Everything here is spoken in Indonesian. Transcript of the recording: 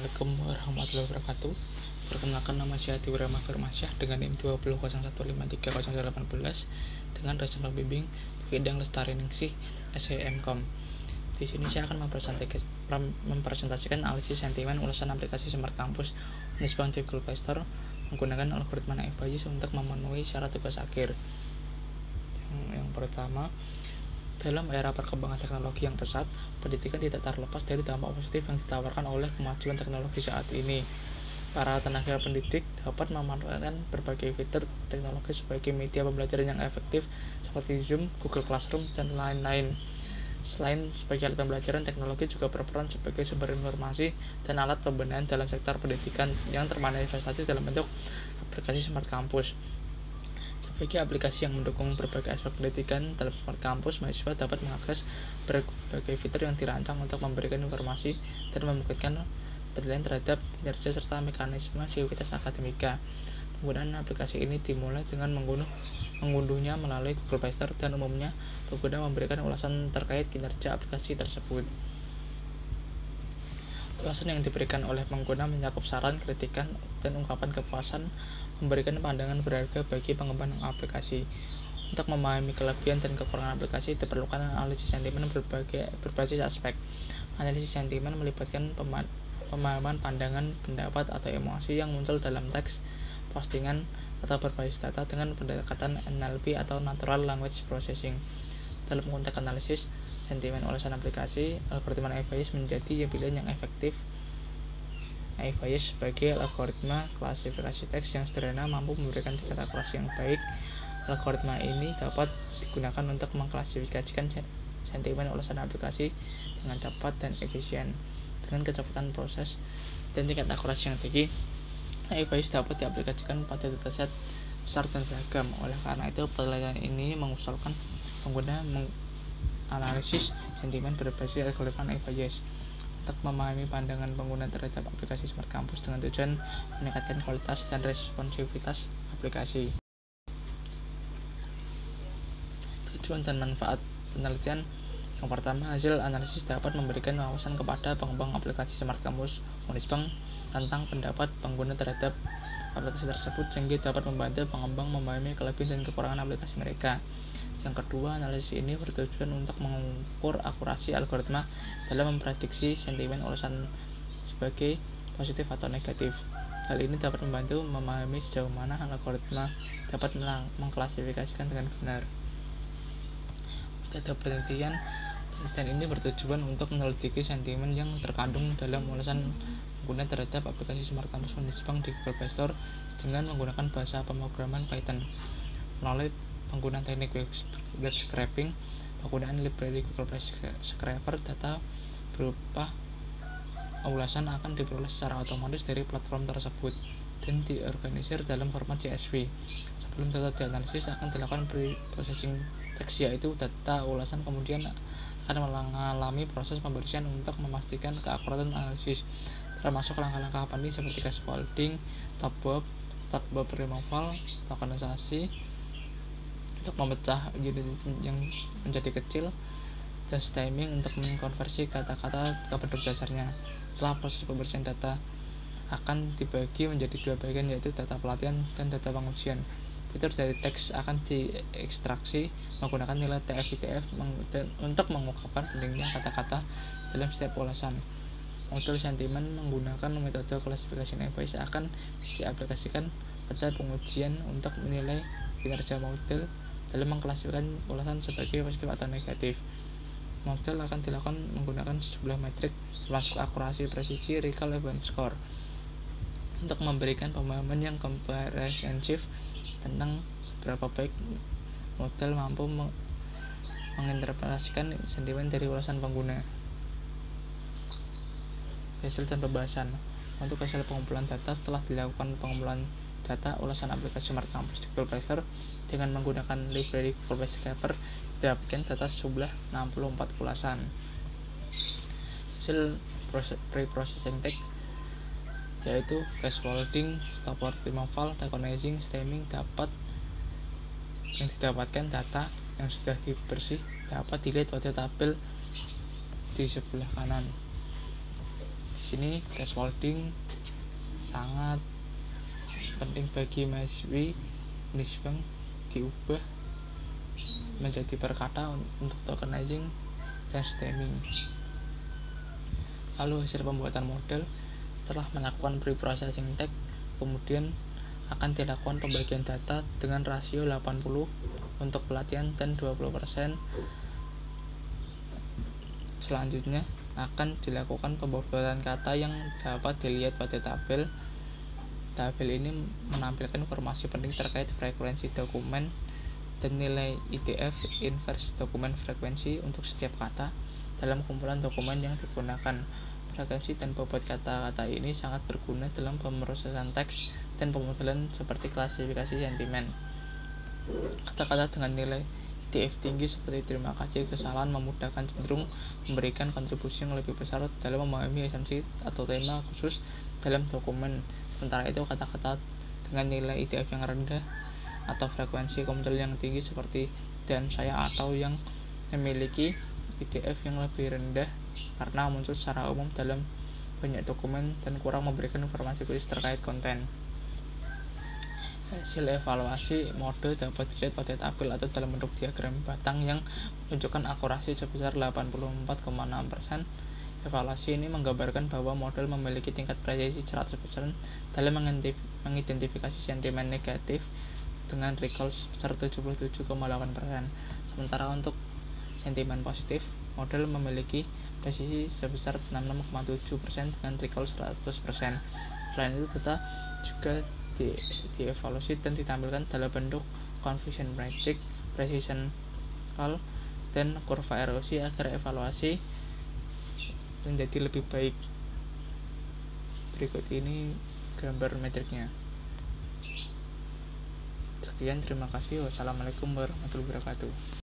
Assalamualaikum warahmatullahi wabarakatuh. Perkenalkan, nama saya Ati Wirama Firmansyah dengan NIM 2001530818 dengan dosen pembimbing bidang Lestari Ningsih SEMKOM. Di sini saya akan mempresentasikan analisis sentimen ulasan aplikasi Smart Campus Unisbank di Google Play Store menggunakan algoritma Naif Bayes untuk memenuhi syarat tugas akhir. Yang pertama, dalam era perkembangan teknologi yang pesat, pendidikan tidak terlepas dari dampak positif yang ditawarkan oleh kemajuan teknologi saat ini. Para tenaga pendidik dapat memanfaatkan berbagai fitur teknologi sebagai media pembelajaran yang efektif seperti Zoom, Google Classroom, dan lain-lain. Selain sebagai alat pembelajaran, teknologi juga berperan sebagai sumber informasi dan alat pembenahan dalam sektor pendidikan yang termanifestasi dalam bentuk aplikasi Smart Campus. Sebagai aplikasi yang mendukung berbagai aspek pendidikan dalam Smart Campus, mahasiswa dapat mengakses berbagai fitur yang dirancang untuk memberikan informasi dan memungkinkan penilaian terhadap kinerja serta mekanisme sivitas akademika. Penggunaan aplikasi ini dimulai dengan mengunduhnya melalui Google Play Store dan umumnya pengguna memberikan ulasan terkait kinerja aplikasi tersebut. Ulasan yang diberikan oleh pengguna mencakup saran, kritikan, dan ungkapan kepuasan, memberikan pandangan berharga bagi pengembang aplikasi. Untuk memahami kelebihan dan kekurangan aplikasi, diperlukan analisis sentimen berbasis aspek. Analisis sentimen melibatkan pemahaman pandangan, pendapat, atau emosi yang muncul dalam teks, postingan, atau berbasis data dengan pendekatan NLP atau Natural Language Processing. Dalam konteks analisis sentimen ulasan aplikasi, algoritma Naif Bayes menjadi pilihan yang efektif. Naif Bayes sebagai algoritma klasifikasi teks yang sederhana mampu memberikan tingkat akurasi yang baik. Algoritma ini dapat digunakan untuk mengklasifikasikan sentimen ulasan aplikasi dengan cepat dan efisien. Dengan kecepatan proses dan tingkat akurasi yang tinggi, Naif Bayes dapat diaplikasikan pada dataset besar dan beragam. Oleh karena itu, penelitian ini mengusulkan pengguna menganalisis sentimen berbasis algoritma Naif Bayes untuk memahami pandangan pengguna terhadap aplikasi Smart Campus dengan tujuan meningkatkan kualitas dan responsivitas aplikasi. Tujuan dan manfaat penelitian: yang pertama, hasil analisis dapat memberikan wawasan kepada pengembang aplikasi Smart Campus Unisbank tentang pendapat pengguna terhadap aplikasi tersebut sehingga dapat membantu pengembang memahami kelebihan dan kekurangan aplikasi mereka. Yang kedua, analisis ini bertujuan untuk mengukur akurasi algoritma dalam memprediksi sentimen ulasan sebagai positif atau negatif. Hal ini dapat membantu memahami sejauh mana algoritma dapat mengklasifikasikan dengan benar. Metode penelitian ini bertujuan untuk menyelidiki sentimen yang terkandung dalam ulasan pengguna terhadap aplikasi Smart Campus Unisbank di Google Play Store dengan menggunakan bahasa pemrograman Python. Melalui penggunaan teknik web scraping, penggunaan library Google Play Scraper, data berupa ulasan akan diperoleh secara otomatis dari platform tersebut dan diorganisir dalam format CSV. Sebelum data dianalisis, akan dilakukan pre-processing teks, yaitu data ulasan kemudian akan mengalami proses pembersihan untuk memastikan keakuratan analisis, termasuk langkah-langkah penting seperti scaffolding, top bob, start bob removal, tokenisasi untuk memecah unit yang menjadi kecil, dan stemming untuk mengkonversi kata-kata ke bentuk dasarnya. Setelah proses pembersihan, data akan dibagi menjadi dua bagian, yaitu data pelatihan dan data pengujian. Fitur dari teks akan diekstraksi menggunakan nilai TF-IDF untuk mengungkapkan pentingnya kata-kata dalam setiap ulasan. Model sentimen menggunakan metode klasifikasi Naif Bayes akan diaplikasikan pada pengujian untuk menilai kinerja model dalam mengklasifikasikan ulasan sebagai positif atau negatif. Model akan dilakukan menggunakan sejumlah metrik termasuk akurasi, presisi, recall, event score untuk memberikan pemahaman yang komprehensif tentang seberapa baik model mampu menginterpretasikan sentimen dari ulasan pengguna. Hasil dan pembahasan. Untuk hasil pengumpulan data, setelah dilakukan pengumpulan data ulasan aplikasi Smart Campus di Google Play Store dengan menggunakan library Google Play Scraper, didapatkan data sejumlah 64 ulasan. Hasil pre-processing text yaitu scaffolding, stop bob removal, tokenizing, stemming yang didapatkan data yang sudah dibersih dapat dilihat pada tabel di sebelah kanan. Di sini scaffolding sangat penting bagi mahasiswi Unisbank diubah menjadi perkata untuk tokenizing dan stemming. Lalu hasil pembuatan model setelah melakukan pre-processing tag, kemudian akan dilakukan pembagian data dengan rasio 80 untuk pelatihan dan 20%. Selanjutnya akan dilakukan pembobotan kata yang dapat dilihat pada tabel. Tabel ini menampilkan informasi penting terkait frekuensi dokumen dan nilai IDF inverse dokumen frekuensi untuk setiap kata dalam kumpulan dokumen yang digunakan. Frekuensi dan bobot kata-kata ini sangat berguna dalam pemrosesan teks dan pemodelan seperti klasifikasi sentimen. Kata-kata dengan nilai IDF tinggi seperti terima kasih, kesalahan, memudahkan cenderung memberikan kontribusi yang lebih besar dalam memahami esensi atau tema khusus dalam dokumen. Sementara itu, kata-kata dengan nilai IDF yang rendah atau frekuensi komodal yang tinggi seperti dan saya atau yang memiliki IDF yang lebih rendah karena muncul secara umum dalam banyak dokumen dan kurang memberikan informasi khusus terkait konten. Hasil evaluasi mode dapat dilihat pada tabel atau dalam bentuk diagram batang yang menunjukkan akurasi sebesar 84,6%. Evaluasi ini menggambarkan bahwa model memiliki tingkat presisi 100% dalam mengidentifikasi sentimen negatif dengan recall sebesar 77,8%. Sementara untuk sentimen positif, model memiliki presisi sebesar 66,7% dengan recall 100%. Selain itu, data juga dievaluasi dan ditampilkan dalam bentuk confusion matrix, precision call, dan kurva erosi agar evaluasi menjadi lebih baik. Berikut ini gambar metriknya. Sekian, terima kasih. Wassalamualaikum warahmatullahi wabarakatuh.